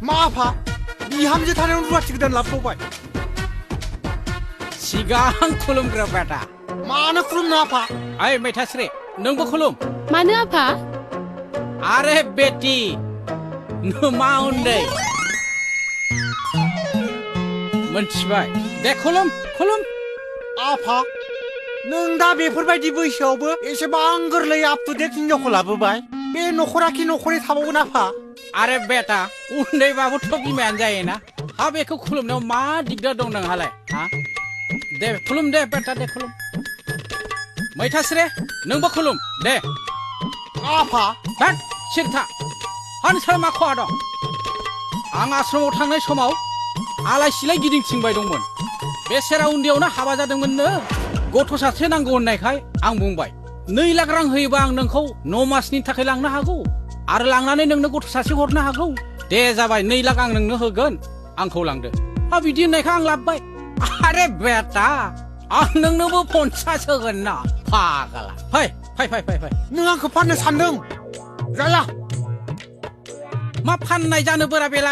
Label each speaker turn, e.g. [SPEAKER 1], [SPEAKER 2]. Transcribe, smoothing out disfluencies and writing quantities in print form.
[SPEAKER 1] मा आफा बिहामजो थानायाव रुवाथि गोदान लाबोबावबाय
[SPEAKER 2] सिगां खुलुमग्रो बेटा
[SPEAKER 1] मानो खुलुमनो आफा
[SPEAKER 2] ओइ मैथास्रि नोंबो खुलुम
[SPEAKER 3] मानो आफा
[SPEAKER 2] आरे बेटी नों मा उन्दै मोनथिबाय दे खुलुम खुलुम
[SPEAKER 1] आफा नों दा बेफोरबायदि बैसोआवबो एसेबां गोरलै आप टु डेट हिनजावखौ लाबोबाय बे न'खरा कि न'खरै थाबावगोन आफा
[SPEAKER 2] आरे बेटा उन्दैबाबोथ' बिमायानो जायोना हा बेखौ खुलुमनायाव मा दिगदार दं नोंहालाय हा दे खुलुम दे बेटा दे खुलुम मैथास्रि नोंबो खुलुम दे
[SPEAKER 1] आफा
[SPEAKER 2] होद सिरथा हानसार मा खहा दं आं आश्रमाव थांनाय समाव आलाय सिलाय गिदिंथिंबाय दंमोन बे सेरा उन्दैयावनो हाबा जादोंमोननो गथ' सासे नांगौ होननायखाय आं बुंबाय 2 लाख रां होयोबा आं नोंखौ 9 मासनि थाखाय लांनो हागौ आरो लांनानै नोंनो गथ' सासे हरनो हागौ दे जाबाय 2 लाख आं नोंनो होगोन आंखौ लांदो हा बिदि होननायखाय आं लाबोबाय आरे बेटा आं नोंनोबो 50 होगोन ना फाग्ला फै फै फै फै फै
[SPEAKER 1] नों आंखौ फाननो सानदों जाया
[SPEAKER 2] मा फाननाय जानो बोरा बेला